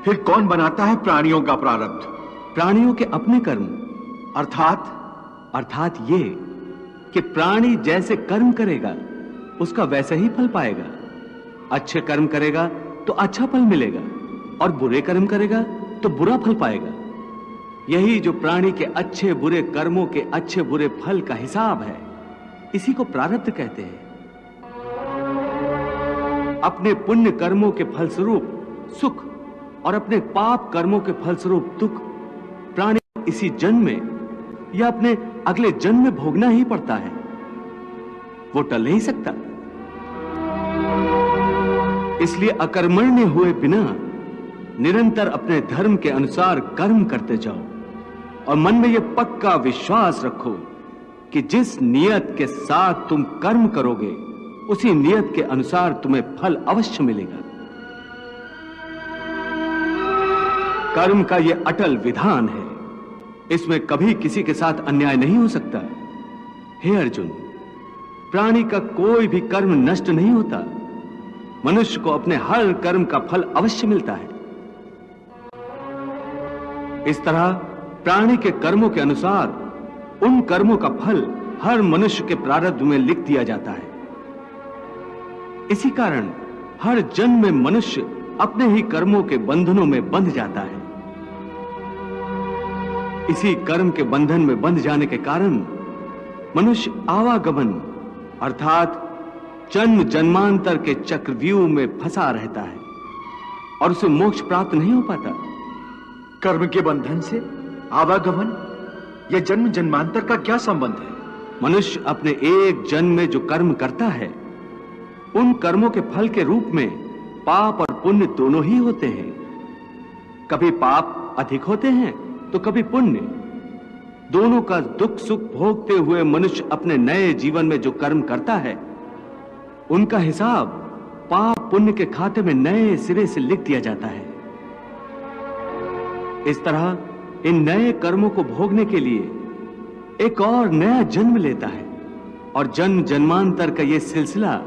फिर कौन बनाता है प्राणियों का प्रारब्ध? प्राणियों के अपने कर्म। अर्थात ये कि प्राणी जैसे कर्म करेगा उसका वैसा ही फल पाएगा। अच्छे कर्म करेगा तो अच्छा फल मिलेगा और बुरे कर्म करेगा तो बुरा फल पाएगा। यही जो प्राणी के अच्छे बुरे कर्मों के अच्छे बुरे फल का हिसाब है, इसी को प्रारब्ध कहते हैं। अपने पुण्य कर्मों के फलस्वरूप सुख और अपने पाप कर्मों के फलस्वरूप दुख प्राणी इसी जन्म में या अपने अगले जन्म में भोगना ही पड़ता है। वो टल नहीं सकता। इसलिए अकर्मण्य हुए बिना निरंतर अपने धर्म के अनुसार कर्म करते जाओ और मन में यह पक्का विश्वास रखो कि जिस नियत के साथ तुम कर्म करोगे उसी नियत के अनुसार तुम्हें फल अवश्य मिलेगा। कर्म का यह अटल विधान है, इसमें कभी किसी के साथ अन्याय नहीं हो सकता। हे अर्जुन, प्राणी का कोई भी कर्म नष्ट नहीं होता। मनुष्य को अपने हर कर्म का फल अवश्य मिलता है। इस तरह प्राणी के कर्मों के अनुसार उन कर्मों का फल हर मनुष्य के प्रारब्ध में लिख दिया जाता है। इसी कारण हर जन्म में मनुष्य अपने ही कर्मों के बंधनों में बंध जाता है। इसी कर्म के बंधन में बंध जाने के कारण मनुष्य आवागमन अर्थात जन्म जन्मांतर के चक्रव्यूह में फंसा रहता है और उसे मोक्ष प्राप्त नहीं हो पाता। कर्म के बंधन से आवागमन या जन्म जन्मांतर का क्या संबंध है? मनुष्य अपने एक जन्म में जो कर्म करता है उन कर्मों के फल के रूप में पाप और पुण्य दोनों ही होते हैं। कभी पाप अधिक होते हैं तो कभी पुण्य। दोनों का दुख सुख भोगते हुए मनुष्य अपने नए जीवन में जो कर्म करता है उनका हिसाब पाप पुण्य के खाते में नए सिरे से लिख दिया जाता है। इस तरह इन नए कर्मों को भोगने के लिए एक और नया जन्म लेता है और जन्म जन्मांतर का यह सिलसिला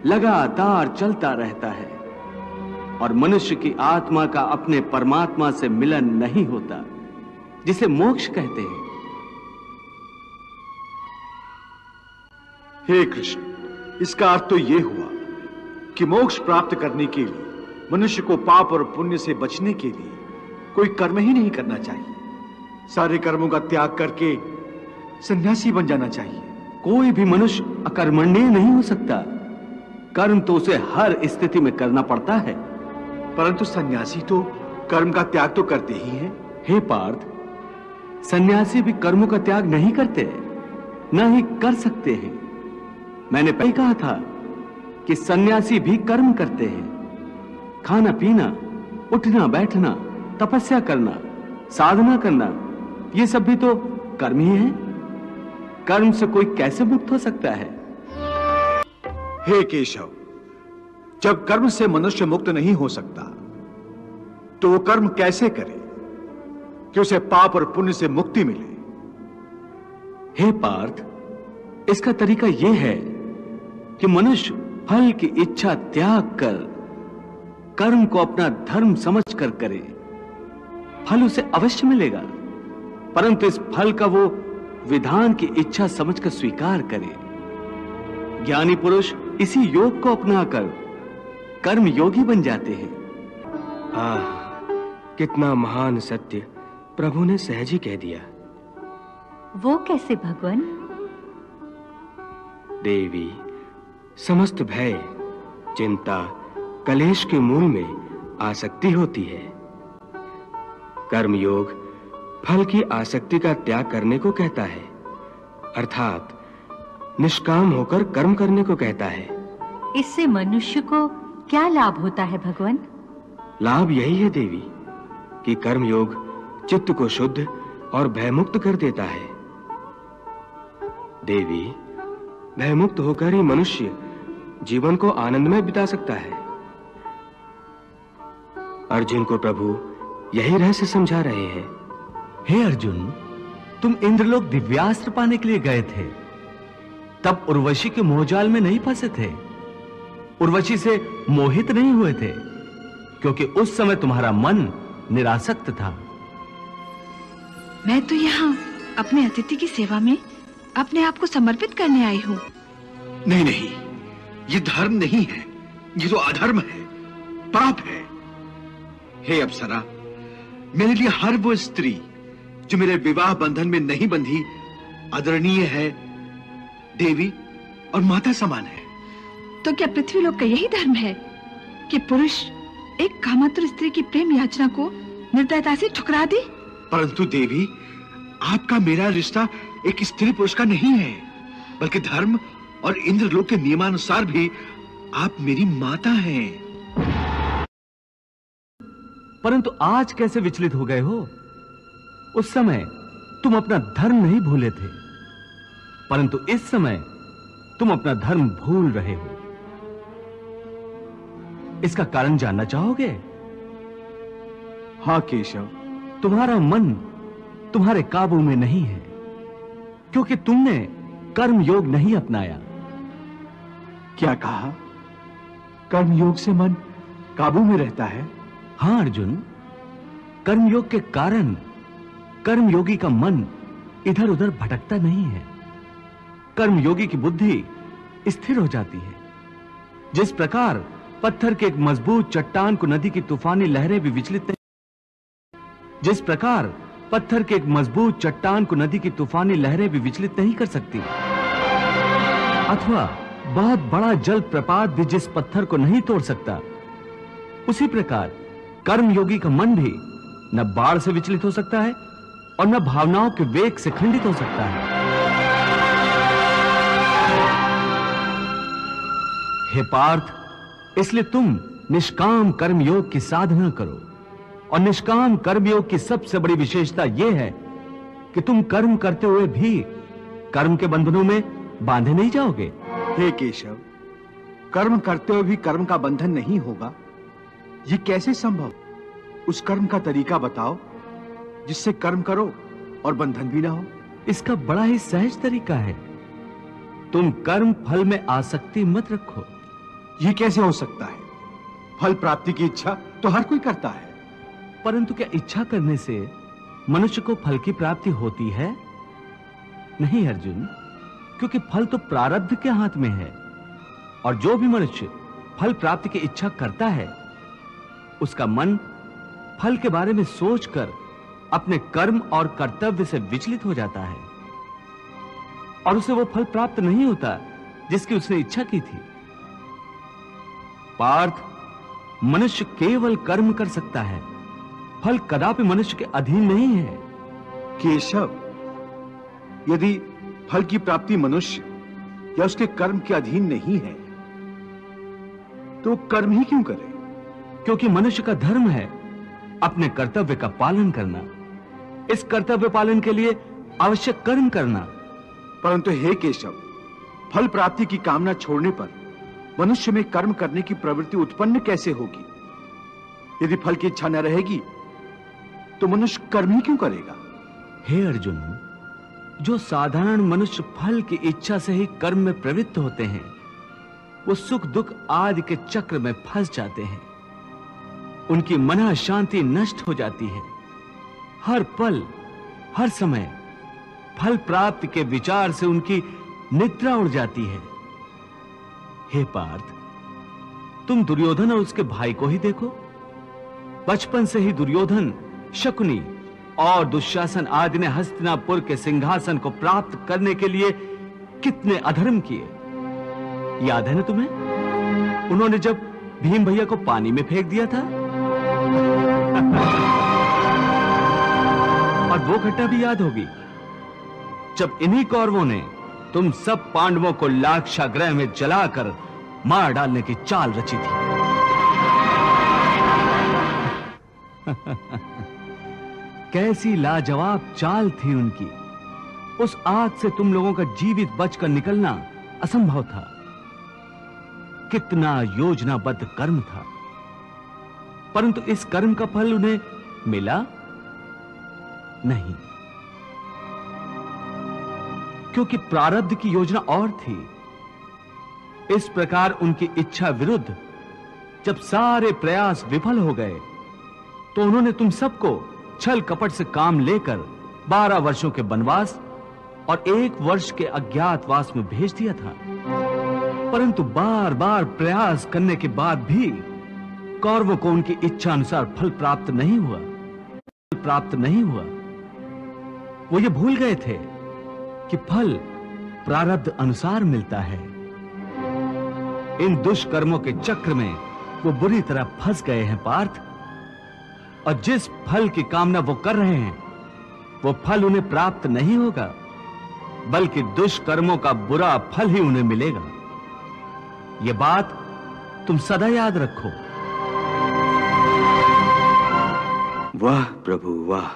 लगातार चलता रहता है और मनुष्य की आत्मा का अपने परमात्मा से मिलन नहीं होता, जिसे मोक्ष कहते हैं। हे कृष्ण, इसका अर्थ तो यह हुआ कि मोक्ष प्राप्त करने के लिए मनुष्य को पाप और पुण्य से बचने के लिए कोई कर्म ही नहीं करना चाहिए। सारे कर्मों का त्याग करके सन्यासी बन जाना चाहिए। कोई भी मनुष्य अकर्मण्य नहीं हो सकता। कर्म तो उसे हर स्थिति में करना पड़ता है। परंतु सन्यासी तो कर्म का त्याग तो करते ही हैं। हे पार्थ, सन्यासी भी कर्मों का त्याग नहीं करते, न ही कर सकते हैं। मैंने पहले कहा था कि सन्यासी भी कर्म करते हैं। खाना पीना, उठना बैठना, तपस्या करना, साधना करना, ये सब भी तो कर्म ही है। कर्म से कोई कैसे मुक्त हो सकता है? हे केशव, जब कर्म से मनुष्य मुक्त नहीं हो सकता तो वो कर्म कैसे करे कि उसे पाप और पुण्य से मुक्ति मिले? हे पार्थ, इसका तरीका यह है कि मनुष्य फल की इच्छा त्याग कर कर्म को अपना धर्म समझकर करे। फल उसे अवश्य मिलेगा, परंतु इस फल का वो विधान की इच्छा समझकर स्वीकार करे। ज्ञानी पुरुष इसी योग को अपनाकर कर्म योगी बन जाते हैं। कितना महान सत्य प्रभु ने सहज ही कह दिया। वो कैसे भगवान? देवी, समस्त भय, चिंता, कलेश के मूल में आसक्ति होती है। कर्म योग फल की आसक्ति का त्याग करने को कहता है, अर्थात निष्काम होकर कर्म करने को कहता है। इससे मनुष्य को क्या लाभ होता है भगवान? लाभ यही है देवी कि कर्म योग चित्त को शुद्ध और भयमुक्त कर देता है। देवी, भयमुक्त होकर ही मनुष्य जीवन को आनंद में बिता सकता है। अर्जुन को प्रभु यही रहस्य समझा रहे हैं। हे अर्जुन, तुम इंद्रलोक दिव्यास्त्र पाने के लिए गए थे, तब उर्वशी के मोहजाल में नहीं फंसे थे, उर्वशी से मोहित नहीं हुए थे। क्योंकि उस समय तुम्हारा मन निरासक्त था। मैं तो यहाँ अपने अतिथि की सेवा में अपने आप को समर्पित करने आई हूँ। नहीं नहीं, ये धर्म नहीं है, ये तो अधर्म है, पाप है। हे अप्सरा, मेरे लिए हर वो स्त्री जो मेरे विवाह बंधन में नहीं बंधी आदरणीय है, देवी और माता समान है। तो क्या पृथ्वी लोक का यही धर्म है कि पुरुष एक कामातुर स्त्री की प्रेम याचना को निर्दयता से ठुकरा दे? परंतु देवी, आपका मेरा रिश्ता एक स्त्री पुरुष का नहीं है, बल्कि धर्म और इंद्रलोक के नियमानुसार भी आप मेरी माता हैं। परंतु आज कैसे विचलित हो गए हो? उस समय तुम अपना धर्म नहीं भूले थे, परंतु इस समय तुम अपना धर्म भूल रहे हो। इसका कारण जानना चाहोगे? हाँ केशव। तुम्हारा मन तुम्हारे काबू में नहीं है, क्योंकि तुमने कर्म योग नहीं अपनाया। क्या कहा? कर्म योग से मन काबू में रहता है? हां अर्जुन, कर्मयोग के कारण कर्मयोगी का मन इधर उधर भटकता नहीं है। कर्मयोगी की बुद्धि स्थिर हो जाती है। जिस प्रकार पत्थर के एक मजबूत चट्टान को नदी की तूफानी लहरें भी विचलित नहीं कर सकती, अथवा बहुत बड़ा जल प्रपात भी जिस पत्थर को नहीं तोड़ सकता, उसी प्रकार कर्मयोगी का मन भी न बाढ़ से विचलित हो सकता है और न भावनाओं के वेग से खंडित हो सकता है। हे पार्थ, इसलिए तुम निष्काम कर्मयोग की साधना करो। और निष्काम कर्मयोग की सबसे बड़ी विशेषता यह है कि तुम कर्म करते हुए भी कर्म के बंधनों में बांधे नहीं जाओगे। हे केशव, कर्म करते हुए भी कर्म का बंधन नहीं होगा, ये कैसे संभव? उस कर्म का तरीका बताओ जिससे कर्म करो और बंधन भी ना हो। इसका बड़ा ही सहज तरीका है। तुम कर्म फल में आसक्ति मत रखो। ये कैसे हो सकता है? फल प्राप्ति की इच्छा तो हर कोई करता है। परंतु क्या इच्छा करने से मनुष्य को फल की प्राप्ति होती है? नहीं अर्जुन, क्योंकि फल तो प्रारब्ध के हाथ में है। और जो भी मनुष्य फल प्राप्ति की इच्छा करता है, उसका मन फल के बारे में सोचकर अपने कर्म और कर्तव्य से विचलित हो जाता है और उसे वो फल प्राप्त नहीं होता जिसकी उसने इच्छा की थी। पार्थ, मनुष्य केवल कर्म कर सकता है, फल कदापि मनुष्य के अधीन नहीं है। केशव, यदि फल की प्राप्ति मनुष्य या उसके कर्म के अधीन नहीं है, तो कर्म ही क्यों करे? क्योंकि मनुष्य का धर्म है अपने कर्तव्य का पालन करना, इस कर्तव्य पालन के लिए आवश्यक कर्म करना। परंतु हे केशव, फल प्राप्ति की कामना छोड़ने पर मनुष्य में कर्म करने की प्रवृत्ति उत्पन्न कैसे होगी? यदि फल की इच्छा न रहेगी तो मनुष्य कर्म ही क्यों करेगा? हे अर्जुन, जो साधारण मनुष्य फल की इच्छा से ही कर्म में प्रवृत्त होते हैं, वो सुख दुख आदि के चक्र में फंस जाते हैं। उनकी मन शांति नष्ट हो जाती है। हर पल हर समय फल प्राप्ति के विचार से उनकी निद्रा उड़ जाती है। हे पार्थ, तुम दुर्योधन और उसके भाई को ही देखो। बचपन से ही दुर्योधन, शकुनी और दुशासन आदि ने हस्तिनापुर के सिंहासन को प्राप्त करने के लिए कितने अधर्म किए, याद है ना तुम्हें? उन्होंने जब भीम भैया को पानी में फेंक दिया था और वो घटना भी याद होगी जब इन्हीं कौरवों ने तुम सब पांडवों को लाक्षागृह में जलाकर मार डालने की चाल रची थी। कैसी लाजवाब चाल थी उनकी। उस आग से तुम लोगों का जीवित बचकर निकलना असंभव था। कितना योजनाबद्ध कर्म था, परंतु इस कर्म का फल उन्हें मिला नहीं, क्योंकि प्रारब्ध की योजना और थी। इस प्रकार उनकी इच्छा विरुद्ध जब सारे प्रयास विफल हो गए तो उन्होंने तुम सबको छल कपट से काम लेकर 12 वर्षों के वनवास और 1 वर्ष के अज्ञातवास में भेज दिया था। परंतु बार बार प्रयास करने के बाद भी कौरवों को उनकी इच्छा अनुसार फल प्राप्त नहीं हुआ। वो ये भूल गए थे कि फल प्रारब्ध अनुसार मिलता है। इन दुष्कर्मों के चक्र में वो बुरी तरह फंस गए हैं पार्थ, और जिस फल की कामना वो कर रहे हैं वो फल उन्हें प्राप्त नहीं होगा, बल्कि दुष्कर्मों का बुरा फल ही उन्हें मिलेगा। ये बात तुम सदा याद रखो। वाह प्रभु वाह।